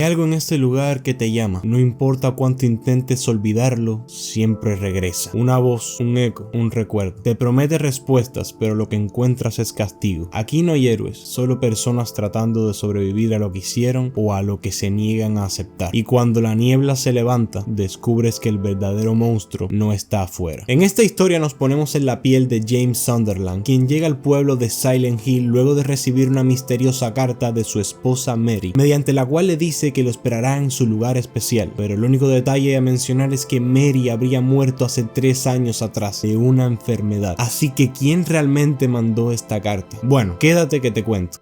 Hay algo en este lugar que te llama, no importa cuánto intentes olvidarlo, siempre regresa. Una voz, un eco, un recuerdo. Te promete respuestas, pero lo que encuentras es castigo. Aquí no hay héroes, solo personas tratando de sobrevivir a lo que hicieron o a lo que se niegan a aceptar. Y cuando la niebla se levanta, descubres que el verdadero monstruo no está afuera. En esta historia nos ponemos en la piel de James Sunderland, quien llega al pueblo de Silent Hill luego de recibir una misteriosa carta de su esposa Mary, mediante la cual le dice que lo esperará en su lugar especial, pero el único detalle a mencionar es que Mary habría muerto hace 3 años atrás de una enfermedad. Así que ¿quién realmente mandó esta carta? Bueno, quédate que te cuento.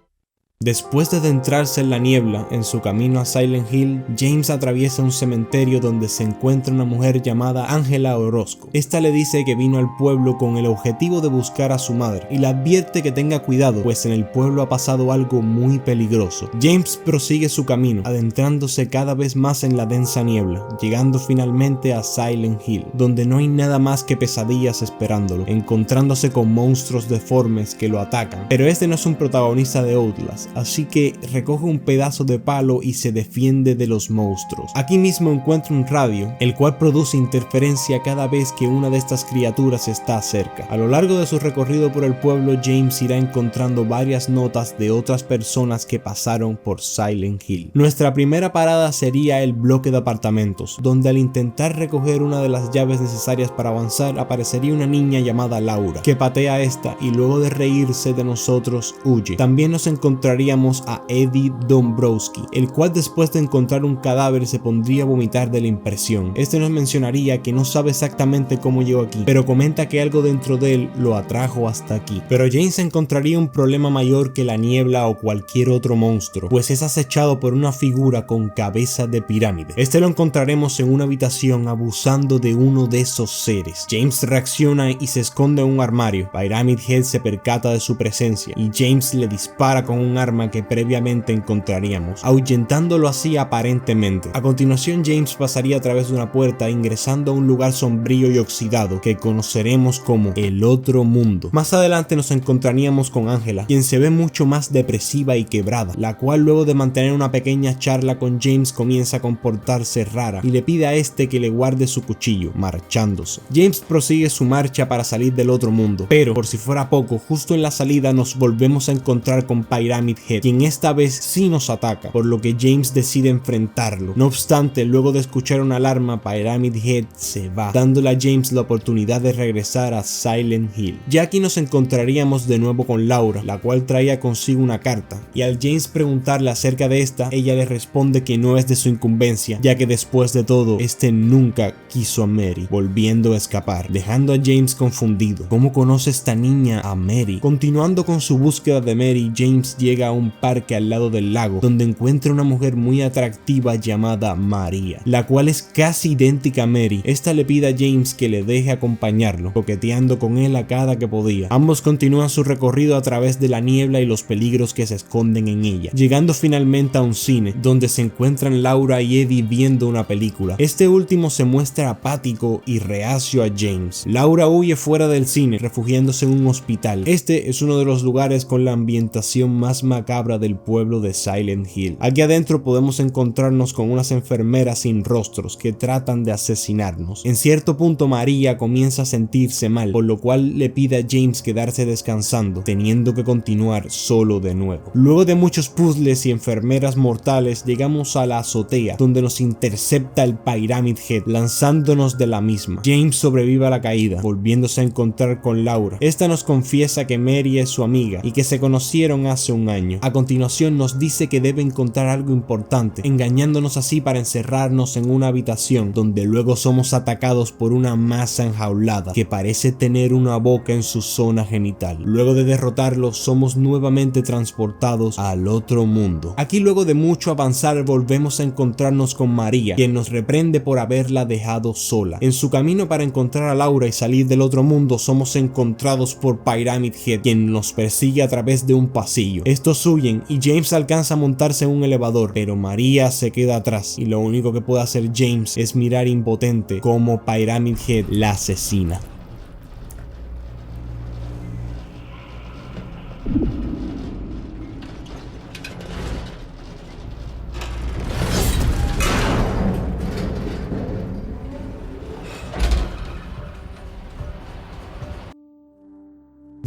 Después de adentrarse en la niebla en su camino a Silent Hill, James atraviesa un cementerio donde se encuentra una mujer llamada Angela Orozco. Esta le dice que vino al pueblo con el objetivo de buscar a su madre y le advierte que tenga cuidado, pues en el pueblo ha pasado algo muy peligroso. James prosigue su camino, adentrándose cada vez más en la densa niebla, llegando finalmente a Silent Hill, donde no hay nada más que pesadillas esperándolo, encontrándose con monstruos deformes que lo atacan. Pero este no es un protagonista de Outlast, así que recoge un pedazo de palo y se defiende de los monstruos. Aquí mismo encuentra un radio, el cual produce interferencia cada vez que una de estas criaturas está cerca. A lo largo de su recorrido por el pueblo, James irá encontrando varias notas de otras personas que pasaron por Silent Hill. Nuestra primera parada sería el bloque de apartamentos, donde al intentar recoger una de las llaves necesarias para avanzar, aparecería una niña llamada Laura, que patea a esta y luego de reírse de nosotros, huye. También nos encontraríamos a Eddie Dombrowski, el cual después de encontrar un cadáver se pondría a vomitar de la impresión. Este nos mencionaría que no sabe exactamente cómo llegó aquí, pero comenta que algo dentro de él lo atrajo hasta aquí. Pero James encontraría un problema mayor que la niebla o cualquier otro monstruo, pues es acechado por una figura con cabeza de pirámide. Este lo encontraremos en una habitación abusando de uno de esos seres. James reacciona y se esconde en un armario. Pyramid Head se percata de su presencia y James le dispara con un arma que previamente encontraríamos, ahuyentándolo así aparentemente. A continuación, James pasaría a través de una puerta ingresando a un lugar sombrío y oxidado que conoceremos como el otro mundo. Más adelante nos encontraríamos con Angela, quien se ve mucho más depresiva y quebrada, la cual luego de mantener una pequeña charla con James comienza a comportarse rara y le pide a este que le guarde su cuchillo, marchándose. James prosigue su marcha para salir del otro mundo, pero por si fuera poco, justo en la salida nos volvemos a encontrar con Pyramid Head, quien esta vez sí nos ataca, por lo que James decide enfrentarlo. No obstante, luego de escuchar una alarma, Pyramid Head se va, dándole a James la oportunidad de regresar a Silent Hill. Ya aquí nos encontraríamos de nuevo con Laura, la cual traía consigo una carta, y al James preguntarle acerca de esta, ella le responde que no es de su incumbencia, ya que después de todo, este nunca quiso a Mary, volviendo a escapar, dejando a James confundido. ¿Cómo conoce esta niña a Mary? Continuando con su búsqueda de Mary, James llega a un parque al lado del lago, donde encuentra una mujer muy atractiva llamada María, la cual es casi idéntica a Mary. Esta le pide a James que le deje acompañarlo, coqueteando con él a cada que podía. Ambos continúan su recorrido a través de la niebla y los peligros que se esconden en ella, llegando finalmente a un cine, donde se encuentran Laura y Eddie viendo una película. Este último se muestra apático y reacio a James. Laura huye fuera del cine, refugiándose en un hospital. Este es uno de los lugares con la ambientación más macabra del pueblo de Silent Hill. Aquí adentro podemos encontrarnos con unas enfermeras sin rostros que tratan de asesinarnos. En cierto punto María comienza a sentirse mal, por lo cual le pide a James quedarse descansando, teniendo que continuar solo de nuevo. Luego de muchos puzzles y enfermeras mortales, llegamos a la azotea, donde nos intercepta el Pyramid Head, lanzándonos de la misma. James sobrevive a la caída, volviéndose a encontrar con Laura. Esta nos confiesa que Mary es su amiga y que se conocieron hace un año. A continuación nos dice que debe encontrar algo importante, engañándonos así para encerrarnos en una habitación, donde luego somos atacados por una masa enjaulada que parece tener una boca en su zona genital. Luego de derrotarlo, somos nuevamente transportados al otro mundo. Aquí, luego de mucho avanzar, volvemos a encontrarnos con María, quien nos reprende por haberla dejado sola. En su camino para encontrar a Laura y salir del otro mundo, somos encontrados por Pyramid Head, quien nos persigue a través de un pasillo. Estos huyen y James alcanza a montarse en un elevador, pero María se queda atrás y lo único que puede hacer James es mirar impotente como Pyramid Head la asesina.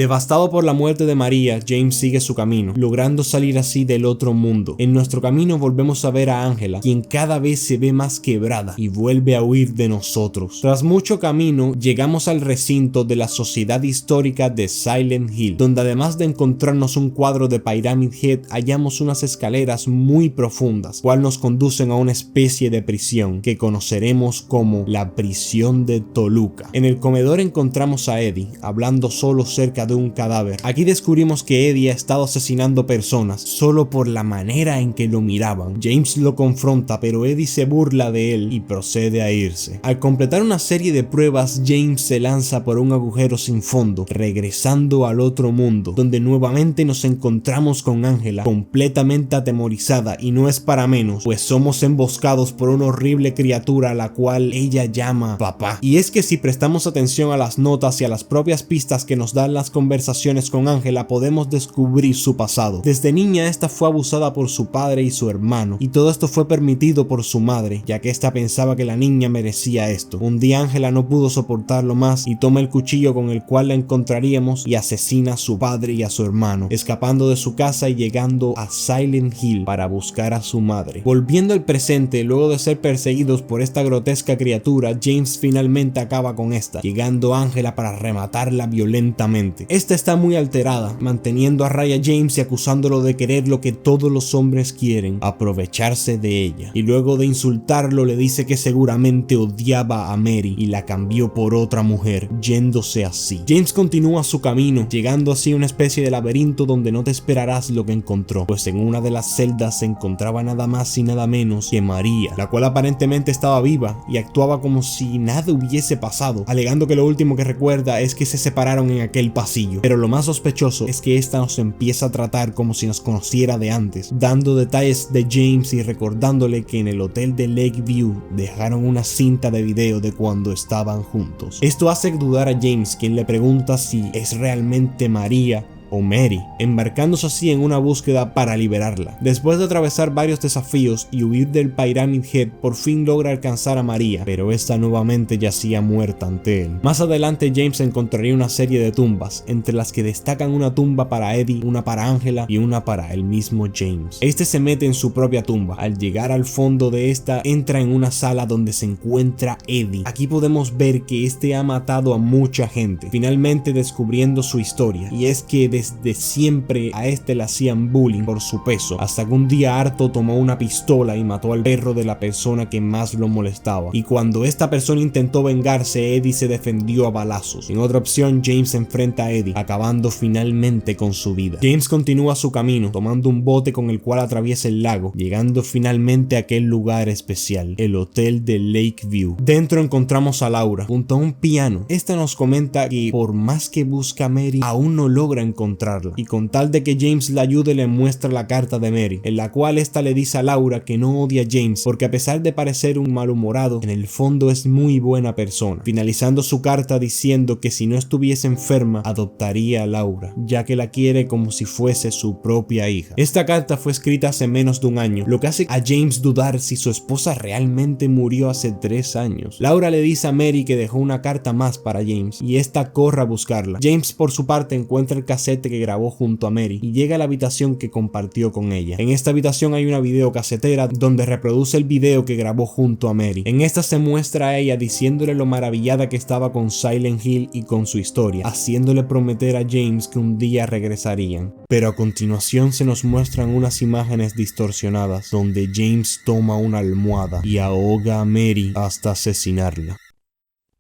Devastado por la muerte de María, James sigue su camino, logrando salir así del otro mundo. En nuestro camino volvemos a ver a Angela, quien cada vez se ve más quebrada y vuelve a huir de nosotros. Tras mucho camino, llegamos al recinto de la Sociedad Histórica de Silent Hill, donde además de encontrarnos un cuadro de Pyramid Head, hallamos unas escaleras muy profundas, cual nos conducen a una especie de prisión que conoceremos como la prisión de Toluca. En el comedor encontramos a Eddie, hablando solo cerca de un cadáver. Aquí descubrimos que Eddie ha estado asesinando personas solo por la manera en que lo miraban. James lo confronta, pero Eddie se burla de él y procede a irse. Al completar una serie de pruebas, James se lanza por un agujero sin fondo, regresando al otro mundo, donde nuevamente nos encontramos con Angela, completamente atemorizada, y no es para menos, pues somos emboscados por una horrible criatura a la cual ella llama papá. Y es que si prestamos atención a las notas y a las propias pistas que nos dan las conversaciones con Angela, podemos descubrir su pasado. Desde niña esta fue abusada por su padre y su hermano, y todo esto fue permitido por su madre, ya que esta pensaba que la niña merecía esto. Un día Angela no pudo soportarlo más y toma el cuchillo con el cual la encontraríamos y asesina a su padre y a su hermano, escapando de su casa y llegando a Silent Hill para buscar a su madre. Volviendo al presente, luego de ser perseguidos por esta grotesca criatura, James finalmente acaba con esta, llegando a Angela para rematarla violentamente. Esta está muy alterada, manteniendo a raya a James y acusándolo de querer lo que todos los hombres quieren, aprovecharse de ella. Y luego de insultarlo le dice que seguramente odiaba a Mary y la cambió por otra mujer, yéndose así. James continúa su camino, llegando así a una especie de laberinto donde no te esperarás lo que encontró, pues en una de las celdas se encontraba nada más y nada menos que María, la cual aparentemente estaba viva y actuaba como si nada hubiese pasado, alegando que lo último que recuerda es que se separaron en aquel pasillo. Pero lo más sospechoso es que esta nos empieza a tratar como si nos conociera de antes, dando detalles de James y recordándole que en el hotel de Lakeview dejaron una cinta de video de cuando estaban juntos. Esto hace dudar a James, quien le pregunta si es realmente María o Mary, embarcándose así en una búsqueda para liberarla. Después de atravesar varios desafíos y huir del Pyramid Head, por fin logra alcanzar a María, pero esta nuevamente yacía muerta ante él. Más adelante James encontraría una serie de tumbas, entre las que destacan una tumba para Eddie, una para Angela y una para el mismo James. Este se mete en su propia tumba. Al llegar al fondo de esta, entra en una sala donde se encuentra Eddie. Aquí podemos ver que este ha matado a mucha gente, finalmente descubriendo su historia, y es que desde siempre a este le hacían bullying por su peso, hasta que un día harto tomó una pistola y mató al perro de la persona que más lo molestaba. Y cuando esta persona intentó vengarse, Eddie se defendió a balazos. En otra opción, James se enfrenta a Eddie, acabando finalmente con su vida. James continúa su camino, tomando un bote con el cual atraviesa el lago, llegando finalmente a aquel lugar especial, el hotel de Lakeview. Dentro encontramos a Laura, junto a un piano. Esta nos comenta que por más que busca a Mary, aún no logra encontrarla, y con tal de que James la ayude le muestra la carta de Mary, en la cual esta le dice a Laura que no odia a James porque a pesar de parecer un malhumorado, en el fondo es muy buena persona, finalizando su carta diciendo que si no estuviese enferma adoptaría a Laura, ya que la quiere como si fuese su propia hija. Esta carta fue escrita hace menos de un año, lo que hace a James dudar si su esposa realmente murió hace 3 años. Laura le dice a Mary que dejó una carta más para James y esta corre a buscarla. James por su parte encuentra el cassette que grabó junto a Mary y llega a la habitación que compartió con ella. En esta habitación hay una videocasetera donde reproduce el video que grabó junto a Mary. En esta se muestra a ella diciéndole lo maravillada que estaba con Silent Hill y con su historia, haciéndole prometer a James que un día regresarían. Pero a continuación se nos muestran unas imágenes distorsionadas donde James toma una almohada y ahoga a Mary hasta asesinarla.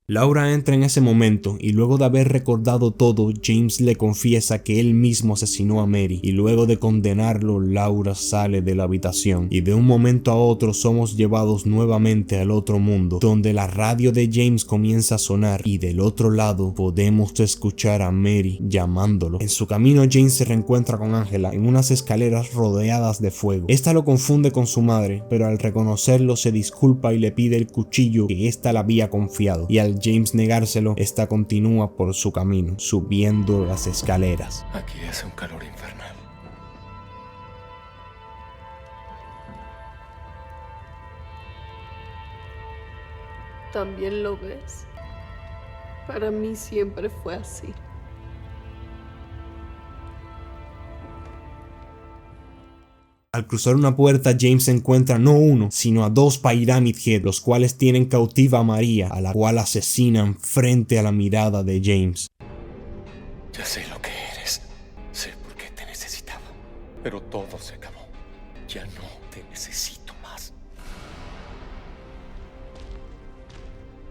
Laura entra en ese momento y luego de haber recordado todo, James le confiesa que él mismo asesinó a Mary, y luego de condenarlo, Laura sale de la habitación y de un momento a otro somos llevados nuevamente al otro mundo, donde la radio de James comienza a sonar y del otro lado podemos escuchar a Mary llamándolo. En su camino James se reencuentra con Angela en unas escaleras rodeadas de fuego. Esta lo confunde con su madre, pero al reconocerlo se disculpa y le pide el cuchillo que ésta le había confiado, y al James negárselo, esta continúa por su camino, subiendo las escaleras. Aquí hace un calor infernal. ¿También lo ves? Para mí siempre fue así. Al cruzar una puerta, James encuentra no uno, sino a dos Pyramid Head, los cuales tienen cautiva a María, a la cual asesinan frente a la mirada de James. Ya sé lo que eres. Sé por qué te necesitaba. Pero todo se acabó. Ya no te necesito más.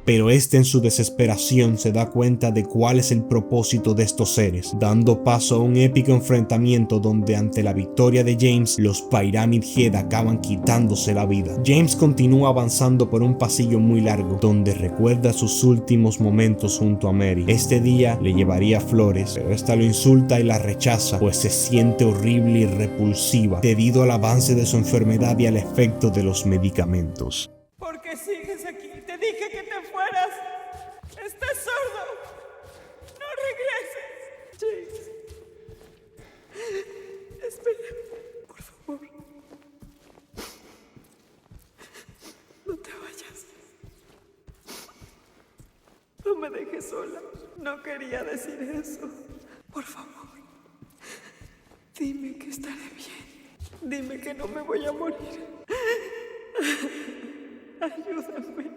Pero este en su desesperación se da cuenta de cuál es el propósito de estos seres, dando paso a un épico enfrentamiento donde ante la victoria de James, los Pyramid Head acaban quitándose la vida. James continúa avanzando por un pasillo muy largo, donde recuerda sus últimos momentos junto a Mary. Este día le llevaría flores, pero esta lo insulta y la rechaza, pues se siente horrible y repulsiva debido al avance de su enfermedad y al efecto de los medicamentos. ¿Por qué sigues aquí? Te dije que te fueras. Estás sordo. No regreses. James. Espera, por favor. No te vayas. No me dejes sola. No quería decir eso. Por favor. Dime que estaré bien. Dime que no me voy a morir. Ayúdame.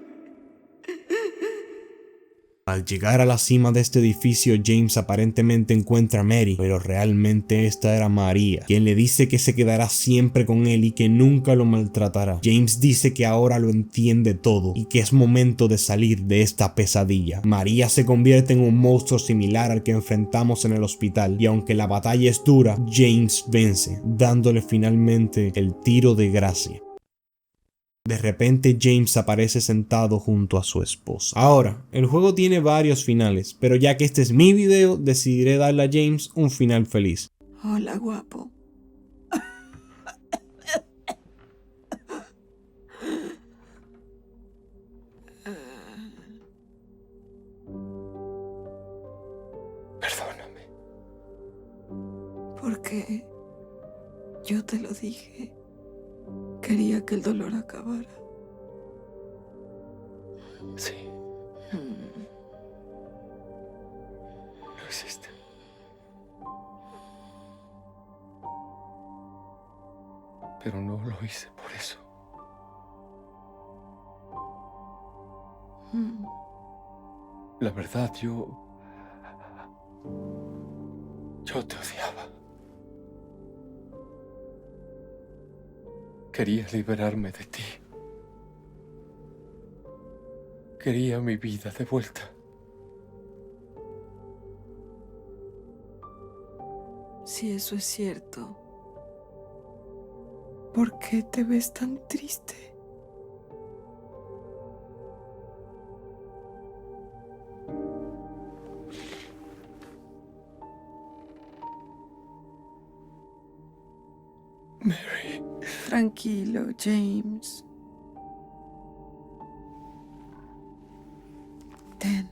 Al llegar a la cima de este edificio, James aparentemente encuentra a Mary, pero realmente esta era María, quien le dice que se quedará siempre con él y que nunca lo maltratará. James dice que ahora lo entiende todo y que es momento de salir de esta pesadilla. María se convierte en un monstruo similar al que enfrentamos en el hospital, y aunque la batalla es dura, James vence, dándole finalmente el tiro de gracia. De repente James aparece sentado junto a su esposa. Ahora, el juego tiene varios finales, pero ya que este es mi video, decidiré darle a James un final feliz. Hola, guapo. Perdóname. Porque yo te lo dije. Quería que el dolor acabara. Sí. Lo hiciste. Pero no lo hice por eso. La verdad, yo te odiaba. Quería liberarme de ti. Quería mi vida de vuelta. Si eso es cierto, ¿por qué te ves tan triste? Mary. Tranquilo, James. Ten.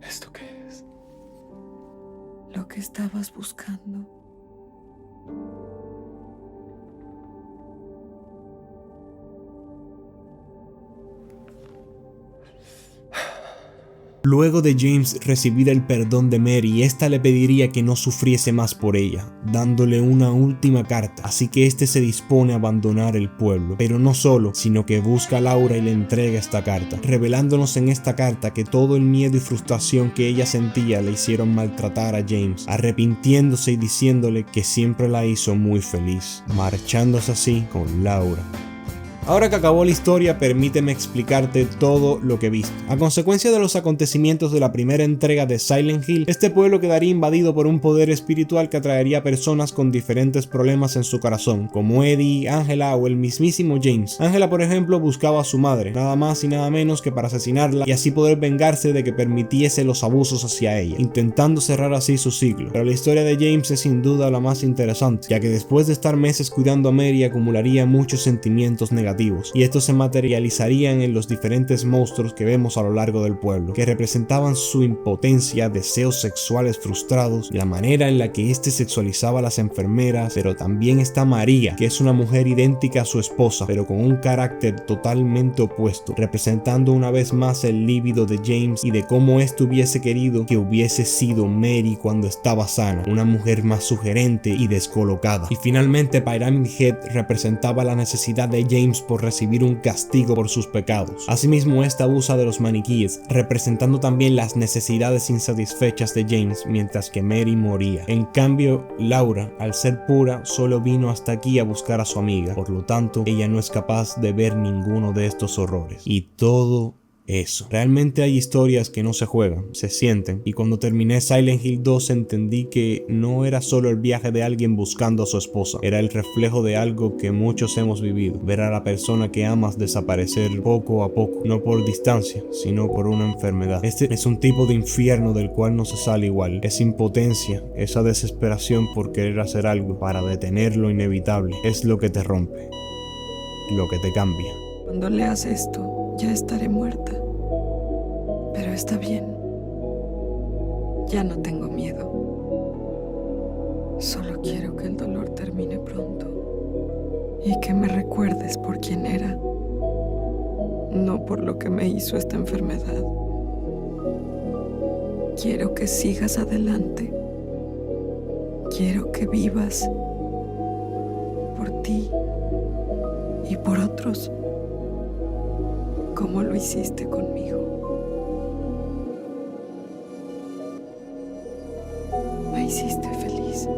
¿Esto qué es? Lo que estabas buscando. Luego de James recibir el perdón de Mary, esta le pediría que no sufriese más por ella, dándole una última carta, así que este se dispone a abandonar el pueblo, pero no solo, sino que busca a Laura y le entrega esta carta, revelándonos en esta carta que todo el miedo y frustración que ella sentía le hicieron maltratar a James, arrepintiéndose y diciéndole que siempre la hizo muy feliz, marchándose así con Laura. Ahora que acabó la historia, permíteme explicarte todo lo que viste. A consecuencia de los acontecimientos de la primera entrega de Silent Hill, este pueblo quedaría invadido por un poder espiritual que atraería personas con diferentes problemas en su corazón, como Eddie, Angela o el mismísimo James. Angela, por ejemplo, buscaba a su madre, nada más y nada menos que para asesinarla y así poder vengarse de que permitiese los abusos hacia ella, intentando cerrar así su ciclo. Pero la historia de James es sin duda la más interesante, ya que después de estar meses cuidando a Mary acumularía muchos sentimientos negativos negativos, y estos se materializarían en los diferentes monstruos que vemos a lo largo del pueblo, que representaban su impotencia, deseos sexuales frustrados, la manera en la que éste sexualizaba a las enfermeras. Pero también está María, que es una mujer idéntica a su esposa, pero con un carácter totalmente opuesto, representando una vez más el líbido de James y de cómo éste hubiese querido que hubiese sido Mary cuando estaba sana, una mujer más sugerente y descolocada. Y finalmente Pyramid Head representaba la necesidad de James por recibir un castigo por sus pecados. Asimismo, esta abusa de los maniquíes, representando también las necesidades insatisfechas de James mientras que Mary moría. En cambio, Laura, al ser pura, solo vino hasta aquí a buscar a su amiga, por lo tanto, ella no es capaz de ver ninguno de estos horrores. Y todo eso. Realmente hay historias que no se juegan, se sienten, y cuando terminé Silent Hill 2 entendí que no era solo el viaje de alguien buscando a su esposa, era el reflejo de algo que muchos hemos vivido, ver a la persona que amas desaparecer poco a poco, no por distancia, sino por una enfermedad. Este es un tipo de infierno del cual no se sale igual, esa impotencia, esa desesperación por querer hacer algo para detener lo inevitable, es lo que te rompe, lo que te cambia. Cuando leas esto, ya estaré muerta. Pero está bien. Ya no tengo miedo. Solo quiero que el dolor termine pronto. Y que me recuerdes por quién era. No por lo que me hizo esta enfermedad. Quiero que sigas adelante. Quiero que vivas por ti y por otros, como lo hiciste conmigo. Me hiciste feliz.